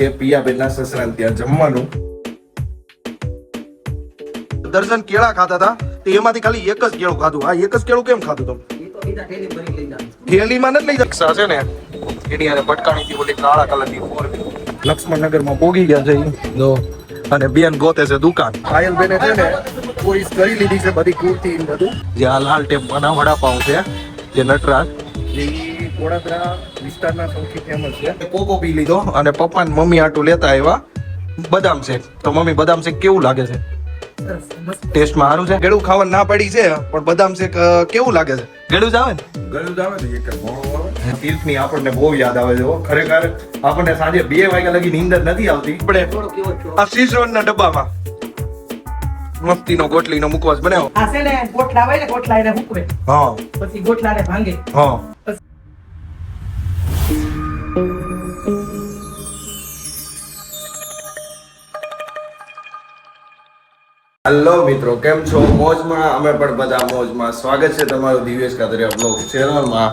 કે પિયાબેનના સસરાને ત્યાં જમવાનું. દર્શન કેળા ખાતા હતા તો એમાંથી ખાલી એક જ કેળું ખાધું. આ એક જ કેળું કેમ ખાધું તમે? થેલીમાં નથી લઈ જા છે ને એની હારે પટકાણીથી ઓલી કાળા કલરની ફોર લક્ષ્મણનગરમાં પોગી ગયા છે નો અને બેન ગોતે છે દુકાન. પાયલ બેને છે ને કોઈ કરી લીધી છે બધી કુર્તી ને બધું. જે આ લાલ ટેમ્પાના વડાપાઉં છે જે નટરાજ જે વડોદરા વિસ્તારના સૌથી ફેમસ છે. કોકો પી લીધો અને પપ્પા ને મમ્મી આટું લેતા આવ્યા બદામ શેક. તો મમ્મી બદામ શેક કેવું લાગે છે? ટેસ્ટમાં સારું છે. ગળું ખાવાનું ના પડી છે પણ બદામ શેક કેવું લાગે છે? ગળું જ આવે ને? ગળું જ આવે ને એક મોણો આવે. તીર્થની આપણને બહુ યાદ આવે છે. ખરેખર આપણને સાંજે 2 વાગ્યા લગી નીંદર નથી આવતી. આપણે આ સીઝનના ડબ્બામાં મસ્તીનો ગોટલીનો મુખવાસ બનાવો. આ છે ને ગોટલા હોય ને ગોટલા એને હૂકવે. હા. પછી ગોટલાને ભાંગે. હા. હેલો મિત્રો, કેમ છો? મોજમાં? અમે પણ બધા મોજમાં. સ્વાગત છે તમારું દિવ્યેશ કાતરિયા બ્લોગ ચેનલમાં.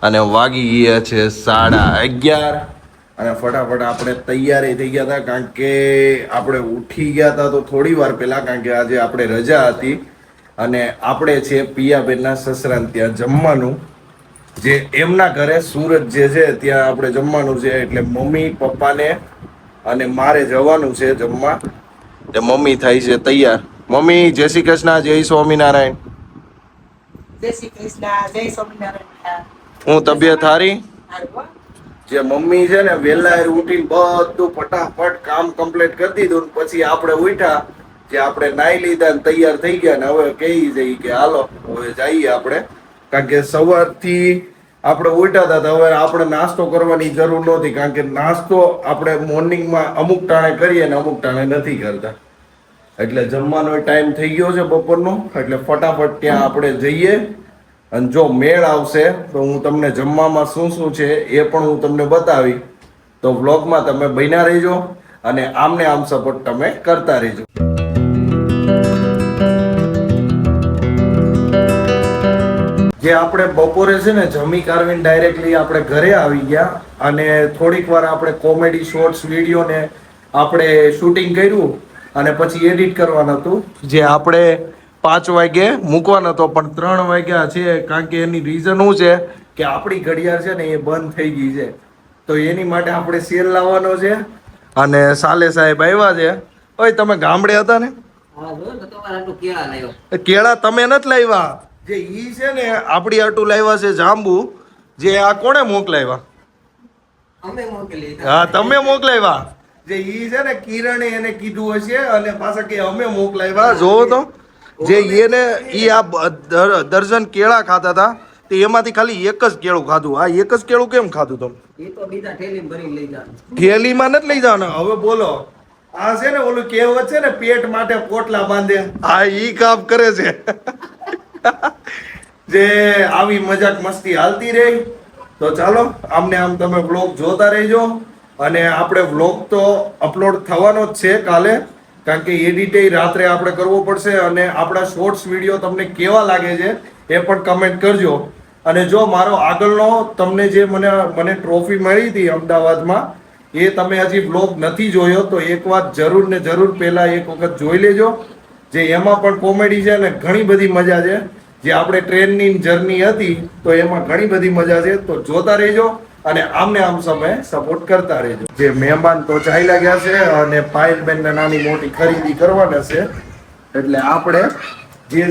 અને વાગી ગયા છે 11:30 અને ફટાફટ આપણે તૈયારી થઈ ગયા હતા કારણ કે આપણે ઉઠી ગયા હતા તો થોડી વાર પહેલા, કારણ કે આજે આપણે રજા હતી અને આપણે છે પિયાબેનના સસરાને ત્યાં જમવાનું, જે એમના ઘરે સુરત જે છે ત્યાં આપણે જમવાનું છે. એટલે મમ્મી પપ્પાને અને મારે જવાનું છે જમવા. તે મમ્મી થાય છે તૈયાર. મમ્મી જય શ્રી કૃષ્ણ, જય સ્વામિનારાયણ. જય શ્રી કૃષ્ણ, જય સ્વામિનારાયણ. હું તબિયત હારી? જે મમ્મી છે ને વહેલા ઉઠીને બધું ફટાફટ કામ કમ્પ્લીટ કરી દીધું પછી આપણે ઉઠ્યા, જે આપણે નાઈ લીધા ને તૈયાર થઈ ગયા ને હવે કહી જઈએ કે હાલો હવે જઈએ આપણે. કારણ કે સવારથી આપણે ઉઠ્યા હતા તો હવે આપણે નાસ્તો કરવાની જરૂર નહોતી, કારણ કે નાસ્તો આપણે મોર્નિંગમાં અમુક ટાણે કરીએ ને અમુક ટાણે નથી કરતા. એટલે જમવાનો ટાઈમ થઈ ગયો છે બપોરનો, એટલે ફટાફટ ત્યાં આપણે જઈએ અને જો મેળ આવશે તો હું તમને જમવામાં શું શું છે એ પણ હું તમને બતાવી. તો વ્લોગમાં તમે બન્યા રહેજો અને આમને આમ સપોર્ટ તમે કરતા રહેજો. જે આપણે બપોરે છે ને જમી કારવીને ડાયરેક્ટલી આપણે ઘરે આવી ગયા અને થોડીક વાર આપણે કોમેડી શોર્ટ્સ વિડીયો ને આપણે શૂટિંગ કર્યું અને પછી એડિટ કરવાનું હતું, જે આપણે 5 વાગે મૂકવાનો હતો પણ 3 વાગ્યા છે. કારણ કે એની રીઝન શું છે કે આપણી ઘડિયાળ છે ને એ બંધ થઈ ગઈ છે, તો એની માટે આપણે સેલ લાવવાનો છે. અને સાલે સાહેબ આવ્યા છે. ઓય તમે ગામડે હતા ને? કેળા તમે નથી લાવ્યા, જે ઈ છે ને આપણી આટું લાવ્યા છે જાંબુ, જે આ કોણે મોકલાવ્યા? હા તમે મોકલાવ્યા. જે ઈ છે ને કિરણે એને કીધું હશે અને પાછા કે અમે મોકલાવ્યા. જોવો તો જે એને ઈ આ દર્જન કેળા ખાતા હતા તો એમાંથી ખાલી એક જ કેળું ખાધું. આ એક જ કેળું કેમ ખાધું તમે? થેલીમાં નથી લઈ જવાના. હવે બોલો, આ છે ને ઓલું કહેવત છે ને પેટ માટે પોટલા બાંધે, આ ઈ કામ કરે છે. જે આવી મજાક મસ્તી હાલતી રહી. તો ચાલો આમને આમ તમે વ્લોગ જોતા રહેજો. અને આપણે વ્લોગ તો અપલોડ થવાનો જ છે કાલે, કારણ કે એડિટ રાત્રે આપણે કરવો પડશે. અને આપણા શોર્ટ્સ વિડીયો તમને કેવા લાગે છે એ પણ કમેન્ટ કરજો. અને જો મારો આગળનો તમને જે મને ટ્રોફી મળી હતી અમદાવાદમાં, એ તમે હજી વ્લોગ નથી જોયો તો એક વાત જરૂર ને જરૂર પહેલા એક વખત જોઈ લેજો. જે એમાં પણ કોમેડી છે ને ઘણી બધી મજા છે. જે આપણે ટ્રેનની જર્ની હતી તો એમાં ઘણી બધી મજા છે. તો જોતા રહેજો અને આમને આમ સમય સપોર્ટ કરતા રહેજો. જે મહેમાન તો ચાલ્યા ગયા છે અને પાયલબેન ને નાની મોટી ખરીદી કરવાના છે, એટલે આપણે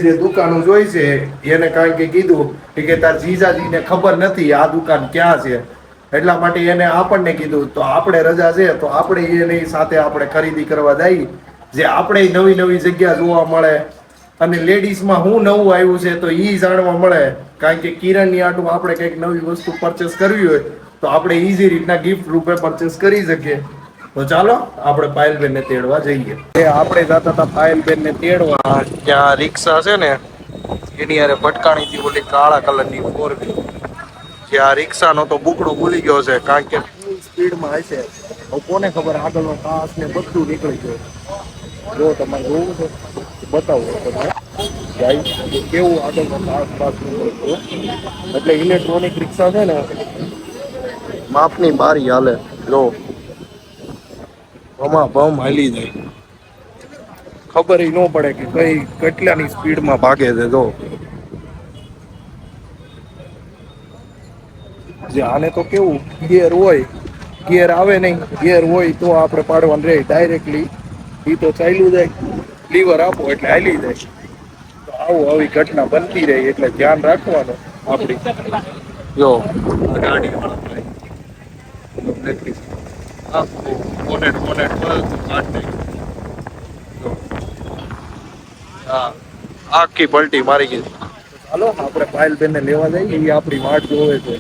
જે દુકાનો જોઈ છે એને કારણ કે કીધું કે તાર જીજાજીને ખબર નથી આ દુકાન ક્યાં છે, એટલા માટે એને આપણને કીધું. તો આપણે રજા છે તો આપણે એની સાથે આપણે ખરીદી કરવા જઈએ, જે આપણે નવી નવી જગ્યા જોવા મળે અને લેડીઝમાં હું નવું આવ્યું છે તો એ જાણવા મળે. કારણ કે કિરણની આટું આપણે કંઈક નવી વસ્તુ પરચેસ કરવી હોય તો આપણે ઈઝી રીતના ગિફ્ટ રૂપે પરચેસ કરી શકીએ. તો ચાલો આપણે પાયલબેનને તેડવા જઈએ. આપણે જતા હતા પાયલબેનને તેડવા. ત્યાં રિક્ષા છે ને એની હારે ભટકાણીથી ઓલી કાળા કલરની ફોર વ્હીલ, જે આ રિક્ષાનો તો બુકડો ભૂલી ગયો છે કારણ કે ફૂલ સ્પીડમાં હશે. કોને ખબર આગળનો કાચ ને બધું નીકળી ગયું. જો તમારે જોવું છે બતાવો તમે કેવું આગળનો કાચ નીકળી ગયો. એટલે ઇલેક્ટ્રોનિક રિક્ષા છે ને માપની બારી હાલે. જો બમ હાલી જાય, ખબર ન પડે કે કઈ કેટલાની સ્પીડમાં ભાગે છે. તો જે આને તો કેવું ગિયર હોય, ગિયર આવે નહીં, ગિયર હોય તો આપણે પાડવાનું રહે ડાયરેક્ટલી. એ તો ચાલ્યું જાય, લીવર આપો એટલે હાલી જાય. તો આવું આવી ઘટના બનતી રહી એટલે ધ્યાન રાખવાનું આપડી. જો ગાડી હા, આખી પલટી મારી ગઈ. ચાલો આપણે પાયલ બેન ને લેવા જઈએ, એ આપણી વાટ જોવે છે.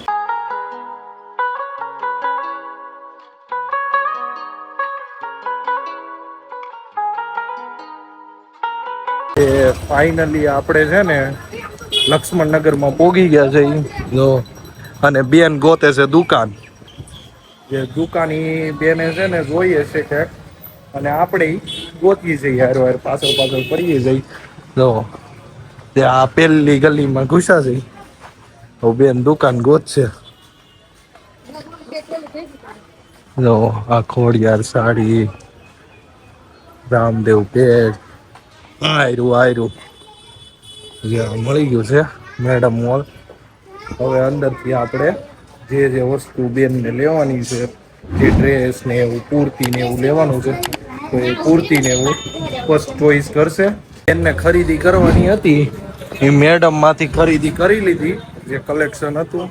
ફાઇનલી આપણે છે ને લક્ષ્મણનગર માં પોગી ગયા છે. જો અને બેન ગોતે છે દુકાન. જે દુકાન ઈ બેને છે ને જોઈએ છે કે, અને આપણે ગોતીએ છીએ હારો હાર, પાછળ પાછળ પડીએ જઈ. જો તે આ પેલી ગલીમાં ઘુસા છે, તો બેન દુકાન ગોતશે. જો આ ખોડિયાર સાડી, રામદેવ પેટ, આયરું મળી ગયું છે મેડમ મોલ. હવે અંદરથી આપણે જે વસ્તુ બેનને લેવાની છે, જે ડ્રેસ ને એવું, કુર્તી ને એવું લેવાનું છે, તો એ કુર્તી ને એવું ફર્સ્ટ ચોઈસ કરશે. એને ખરીદી કરવાની હતી, એ મેડમ માંથી ખરીદી કરી લીધી જે કલેક્શન હતું.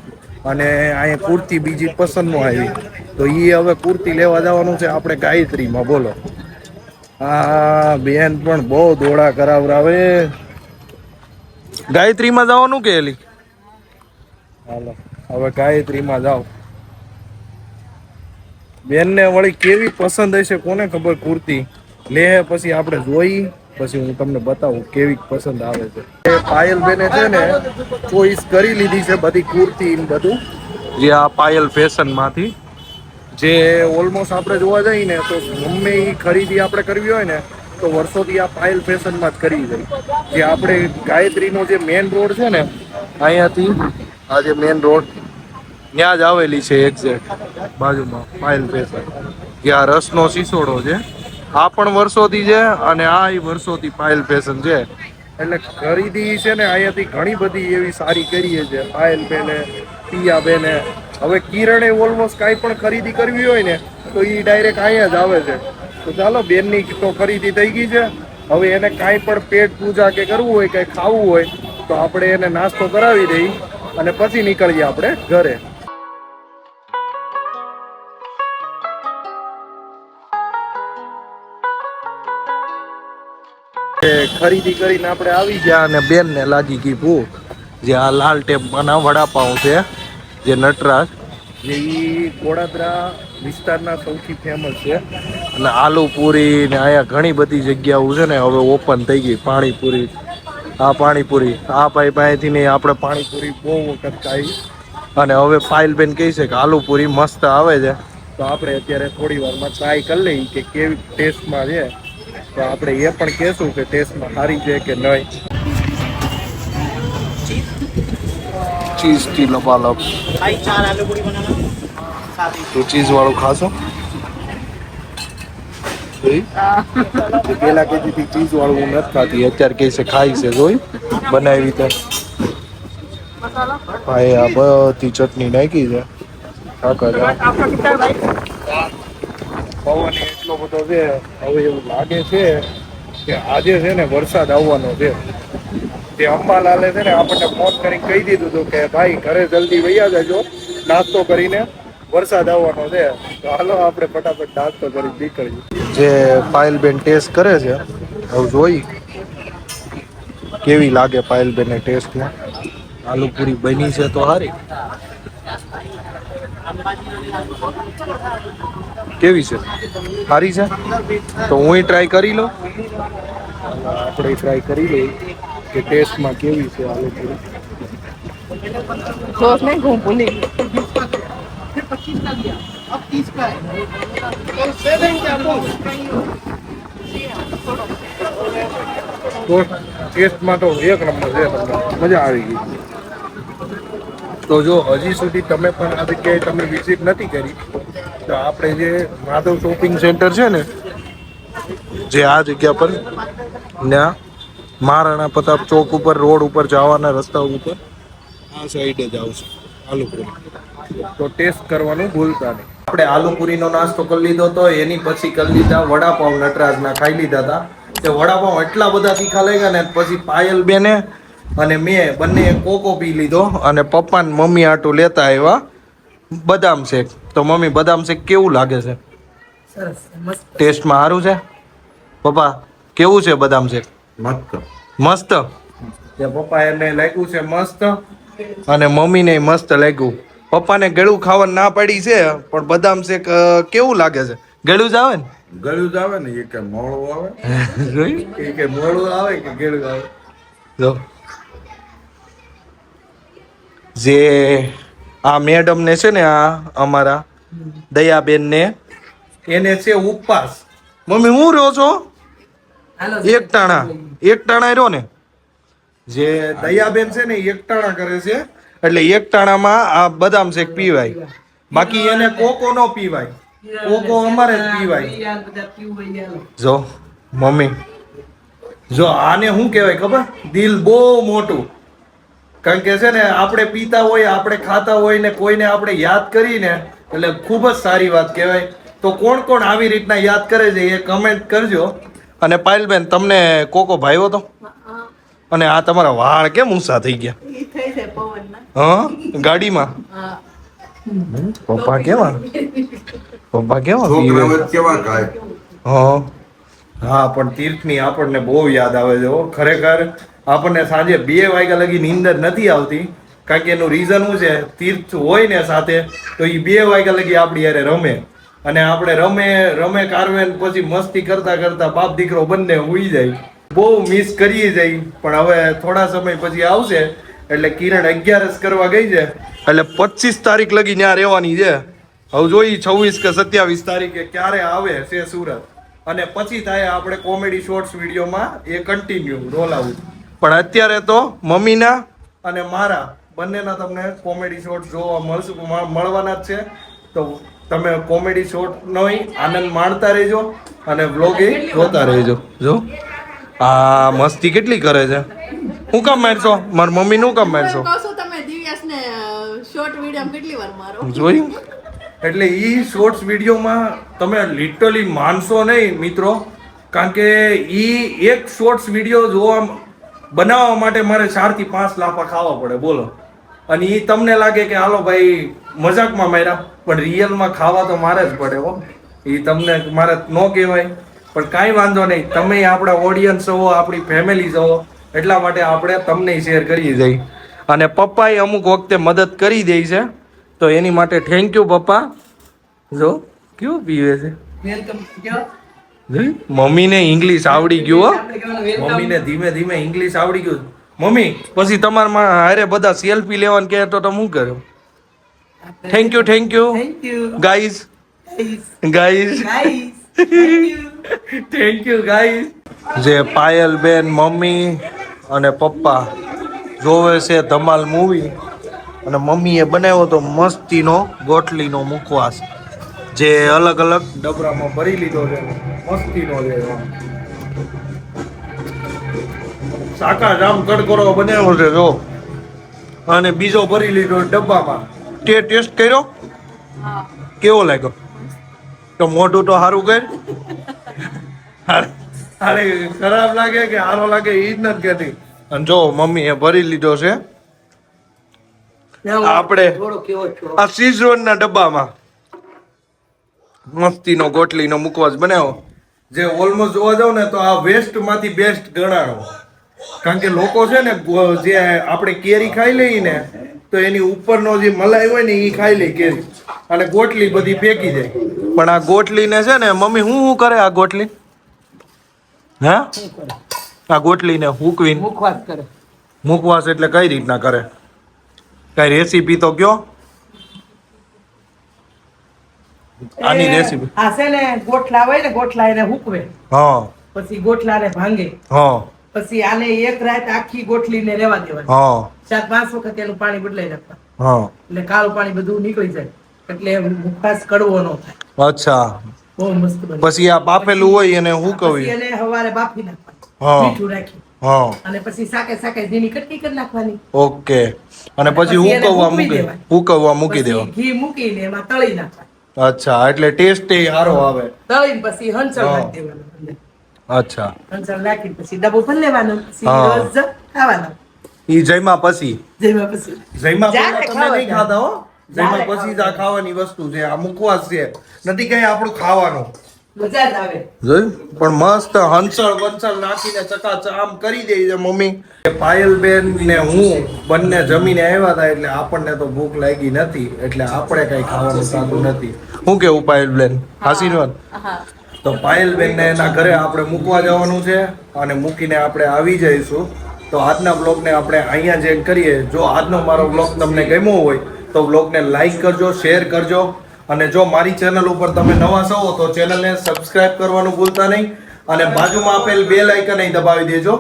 અને અહીંયા કુર્તી બીજી પસંદ નો આવી, તો એ હવે કુર્તી લેવા જવાનું છે આપણે ગાયત્રીમાં. બોલો, હા બેન પણ બહુ દોડા કરાવરાવે. ગાયત્રીમાં જવાનું કે એલી? હાલો હવે ગાયત્રીમાં જાઓ. બેનને વળી કેવી પસંદ હશે કોને ખબર કુર્તી લે, પછી આપણે જોઈ, પછી હું તમને બતાવું કેવી પસંદ આવે છે. પાયલ બેને છે ને ચોઈસ કરી લીધી છે બધી કુર્તી ને બધું, જે આ પાયલ ફેશન માંથી. જે ઓલમોસ્ટ આપણે જોવા જઈએ ને તો ગમે એ ખરીદી આપણે કરવી હોય ને તો વર્ષોથી આ પાયલ ફેશનમાં જ કરી જાય. જે આપણે ગાયત્રીનો જે મેન રોડ છે ને, અહીંયાથી આ જે મેન રોડ ત્યાં જ આવેલી છે એક્ઝેક્ટ બાજુમાં પાયલ ફેશન. જ્યાં રસનો સિસોડો છે, આ પણ વર્ષોથી છે, અને આ વર્ષોથી પાયલ ફેશન છે. એટલે ખરીદી છે ને અહીંયાથી ઘણી બધી એવી સારી કરીએ છે પાયલ બેને, પિયા બેને. હવે કિરણે ઓલમોસ્ટ કાંઈ પણ ખરીદી કરવી હોય ને તો એ ડાયરેક્ટ અહીંયા જ આવે છે. તો ચાલો બેનની તો ખરીદી થઈ ગઈ છે. હવે એને કાંઈ પણ પેટ પૂજા કે કરવું હોય, કંઈ ખાવું હોય તો આપણે એને નાસ્તો કરાવી દઈ અને પછી નીકળીએ આપણે ઘરે. ખરીદી કરીને આપણે આવી ગયા અને બેનને લાગી ગઈ ભૂખ. જે આ લાલ ટેમ્પાના વડાપાઉં છે, જે નટરાજ, જે ગોળાદરા વિસ્તારના સૌથી ફેમસ છે. અને આલુ પૂરી ને અહીંયા ઘણી બધી જગ્યાઓ છે ને હવે ઓપન થઈ ગઈ. પાણીપુરી, આ પાણીપુરી, આ ભાઈ પાસેથી નહીં, આપણે પાણીપુરી બહુ વખત ખાઈ. અને હવે પાયલબેન કહે છે કે આલુ પૂરી મસ્ત આવે છે, તો આપણે અત્યારે થોડી વારમાં ટ્રાય કરી લઈએ કે કેવી ટેસ્ટમાં છે. તો આપણે એ પણ કહેશું કે ટેસ્ટમાં સારી છે કે નહીં. ચીઝ થી લબાલબ. તો ચીઝ વાળું ખાશો? પેલા કહેતી હતી ચીઝ વાળું હું નથી ખાતી, અત્યારે કહે છે ખાઈ છે. જોઈ બનાવી તો ભાઈ આ બધી ચટણી નાખી છે. પવન એટલો બધો છે, હવે એવું લાગે છે કે આજે છે ને વરસાદ આવવાનો છે. તે અંબાલાલે છે ને આપણને ફોન કરીને કહી દીધું હતું કે ભાઈ ઘરે જલ્દી વૈયા જજો નાસ્તો કરીને, વરસાદ આવવાનો છે. તો હાલો આપણે ફટાફટ નાસ્તો કરી નીકળીએ. જે પાયલબેન ટેસ્ટ કરે છે, હવે જોઈ કેવી લાગે પાયલબેનને ટેસ્ટમાં. આલુ પૂરી બની છે તો સારી. કેવી છે? સારી છે? તો હું ટ્રાય કરી લઉં. આપણે ટ્રાય કરી લઈએ કે ટેસ્ટમાં કેવી છે આલુ પૂરી. સોસ નહીં ઘઉં ભૂલી. તો ટેસ્ટમાં તો એક નંબર છે, મજા આવી ગઈ. તો જો હજી સુધી તમે પણ આ જગ્યાએ તમે વિઝિટ નથી કરી તો આપણે જે માધવ શોપિંગ સેન્ટર છે ને, જે આ જગ્યા પર, ત્યાં મહારાણા પ્રતાપ ચોક ઉપર રોડ ઉપર જવાના રસ્તા ઉપર આ સાઈડે જ આવશે આલુપુરી. તો ટેસ્ટ કરવાનું ભૂલતા નહીં. આપણે આલુપુરીનો નાસ્તો કરી લીધો તો એની પછી કરી લીધા વડાપાવ. નટરાજના ખાઈ લીધા હતા. તે વડાપાવ એટલા બધા તીખા લાગ્યા ને પછી પાયલ બેને અને મેં બંને કોકો પી લીધો અને પપ્પા ને મમ્મી આટું લેતા આવ્યા બદામ શેક. તો મમ્મી બદામ શેક કેવું લાગે છે? સરસ મસ્ત. ટેસ્ટમાં સારું છે? પપ્પા કેવું છે બદામ શેક? મસ્ત. મસ્ત. તે પપ્પા એને લાગ્યું છે મસ્ત અને મમ્મીને મસ્ત લાગ્યું. પપ્પાને ગળું ખાવાનું ના પડી છે પણ બદામ શેક કેવું લાગે છે? ગળું જ આવે ને? ગળ્યું જ આવે ને, એ કે મોળું આવે. જોયું? એ કે મોળું આવે કે ગળું આવે? જો જે આ મેડમ ને છે ને, આ અમારા દયાબેન ને, એને છે ઉપવાસ. મમ્મી હું રહ્યો છો હાલો એકટાણા રહ્યો ને. જે દયાબેન છે ને એકટાણા કરે છે, એટલે એકટાણામાં આ બદામ શેક પીવાય. બાકી એને કોકો નો પીવાય. કોકો અમારે જ પીવાય. જો મમ્મી, જો આને શું કહેવાય ખબર? દિલ બહુ મોટું. કારણ કે છે ને આપણે પીતા હોય, આપણે ખાતા હોય ને કોઈને આપણે યાદ કરીને એટલે ખૂબ જ સારી વાત કહેવાય. તો કોણ કોણ આવી રીતના યાદ કરે છે એ કમેન્ટ કરજો. અને પાયલબેન, તમને કોકો ભાવ્યો તો? અને આ તમારા વાળ કેમ ઊંચા થઈ ગયા? હા, ગાડીમાં પપ્પા કેવા છોકરાઓ જ કેવા ખાય. હા પણ તીર્થની આપણને બહુ યાદ આવે છે હો. ખરેખર આપણને સાંજે 2 વાગ્યા લગી નીંદર નથી આવતી. કારણ કે એનું રીઝન શું છે? તીર્થ હોય ને સાથે તો એ 2 વાગ્યા લગી આપણી યારે રમે. અને આપણે રમે કારવે પછી મસ્તી કરતા કરતા બાપ દીકરો બંને હુઈ જાય. બહુ મિસ કરીએ જાય. પણ હવે થોડા સમય પછી આવશે એટલે કિરણ 11 કરવા ગઈ છે એટલે 25 તારીખ લગી ત્યાં રહેવાની છે. હવે જોઈ 26 કે 27 તારીખે ક્યારે આવે છે સુરત. અને પછી થાય આપણે કોમેડી શોર્ટ્સ વિડીયોમાં એ કન્ટિન્યુ રોલ આઉટ. પણ અત્યારે તો મમ્મીના અને મારા બંનેના તમને કોમેડી શોર્ટ્સ જોવા મળવાના જ છે. તો તમે કોમેડી શોર્ટનો આનંદ માણતા રહેજો અને વ્લોગ જોતા રહેજો. જો આ મસ્તી કેટલી કરે છે. હું કામ મારશો? મારી મમ્મી નું કામ મારશો? જોયું? એટલે ઈ શોર્ટ્સ વિડીયોમાં તમે લિટરલી માનશો નહીં મિત્રો. કારણ કે ઈ એક શોર્ટ્સ વિડીયો જોવા બનાવવા માટે મારે 4 થી 5 લાફા ખાવા પડે, બોલો. અને ઈ તમને લાગે કે હાલો ભાઈ મજાકમાં માર્યા, પણ રિયલમાં ખાવા તો મારે જ પડે હો. ઈ તમને મારે ન કહેવાય પણ કાંઈ વાંધો નહીં. તમે આપણા ઓડિયન્સ છો, આપણી ફેમિલી છો, એટલા માટે આપણે તમને શેર કરી દઈ. અને પપ્પાએ અમુક વખતે મદદ કરી દે છે તો એની માટે થેન્ક યુ પપ્પા. જો કેવું પીવે છે. વેલકમ કયો. મમ્મીને ઇંગ્લિશ આવડી ગયું હો. મમ્મીને ધીમે ધીમે ઇંગ્લિશ આવડી ગયું. મમ્મી પછી તમારા હારે બધા સેલ્ફી લેવાનું કહે તો તમે શું કર્યો? Thank you thank you guys. Thank you guys. જે પાયલ બેન, મમ્મી અને પપ્પા જોવે છે ધમાલ મૂવી. અને મમ્મીએ બનાવ્યો તો મસ્તીનો ગોટલીનો મુખવાસ, જે અલગ અલગ ડબરામાં ભરી લીધો છે. મસ્તીનો છે. શાકા જામ કડકોરો બનાવ્યો છે જો. અને બીજો ભરી લીધો ડબ્બામાં. તે ટેસ્ટ કર્યો? કેવો લાગ્યો? તો મોઢું તો સારું કર. અરે ખરાબ લાગે કે સારો લાગે ઈ જ નથી કહેતી. અને જો મમ્મીએ ભરી લીધો છે આપણે આ સીઝવનના ડબ્બામાં મસ્તીનો ગોટલીનો મુખવાસ બનાવ્યો. જે ઓલમોસ્ટ જોવા જાવ ને તો આ વેસ્ટ માંથી બેસ્ટ ગણાણો. કારણ કે લોકો છે ને જે આપણે કેરી ખાઈ લઈએ ને તો એની ઉપરનો જે મલાઈ હોય ને એ ખાઈ લે કેરી અને ગોટલી બધી ફેંકી જાય. પણ આ ગોટલીને છે ને મમ્મી શું કરે આ ગોટલી? હે આ ગોટલીને હુકવીને મુખવાસ કરે. મુખવાસ એટલે કઈ રીતના કરે? કઈ રેસીપી તો કયો આની રેસીપી. આ છે ને ગોઠલા હોય ને, ગોઠલા એને હુકવે, હા પછી ગોઠલાને ભાંગે, હા પછી આને એક રાત આખી ગોઠલીને રહેવા દેવાની. હા 4-5 વખત એનું પાણી બદલાઈ નાખવા હા એટલે કાળું પાણી બધું નીકળી જાય. એટલે મુખવાસ કડવો ન થાય. અચ્છા, બહુ મસ્ત બને. પછી આ બાફેલું હોય એને પછી હુકવી. એને હવારે બાફી નાખવાનું. હા. મીઠું રાખી હા, અને પછી સાકે ઝીણી કટકી કરી નાખવાની. ઓકે. અને પછી પછી એને હુકવવા મૂકી મૂકી દેવાય. હુકવવા મૂકી પછી દેવા. ઘી મૂકીને એમાં તળી નાખવાનું. અચ્છા, એટલે ટેસ્ટ એ સારો આવે. તળીને પછી હંચળ હા. નાખી દેવાનું અંદર. અચ્છા, હંચળ નાખીને પછી ડબ્બો ભરી લેવાનો. પછી હા. રોજ ખાવાનો. ઈ જયમાં પછી જેમાં પછી જયમાં જ્યારે પહેલા તમે નહીં ખાવા ખાતા હો. જયમાં જ્યારે પછી જ આ ખાવાની વસ્તુ છે. આ મુખવાસ છે, નથી કઈ આપણું ખાવાનું. મજા જ આવે. જોયું? પણ મસ્ત હંસળ વંસળ નાખીને ચકાચામ કરી દે છે મમ્મી. પાયલબેન ને હું બંને જમીને આવ્યા હતા એટલે આપણને તો ભૂખ લાગી નથી, એટલે આપણે કઈ ખાવાનું સારું નથી. શું કેવું પાયલબેન? આશીર્વાદ. તો પાયલબેન ને એના ઘરે આપણે મૂકવા જવાનું છે અને મૂકીને આપણે આવી જઈશું. તો આજના બ્લોગને આપણે અહીંયા જ એન્ડ કરીએ. જો આજનો મારો બ્લોગ તમને ગમ્યો હોય તો બ્લોગને લાઈક કરજો, શેર કરજો, અને જો મારી ચેનલ ઉપર તમે નવા છો તો ચેનલને સબસ્ક્રાઇબ કરવાનું ભૂલતા નહીં, અને બાજુમાં આપેલ બેલ આઇકન અહીં દબાવી દેજો,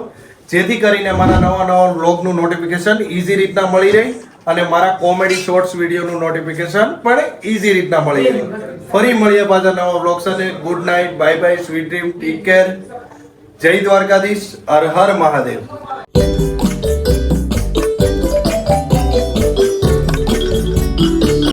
જેથી કરીને મારા નવા બ્લોગનું નોટિફિકેશન ઈઝી રીતના મળી રહે, અને મારા કોમેડી શોર્ટ્સ વિડીયોનું નોટિફિકેશન પણ ઈઝી રીતના મળી રહે. ફરી મળીએ પાછા નવા બ્લોગ સાથે. Good night, bye bye, sweet dream, take care. જય દ્વારકાધીશ, હર હર મહાદેવ.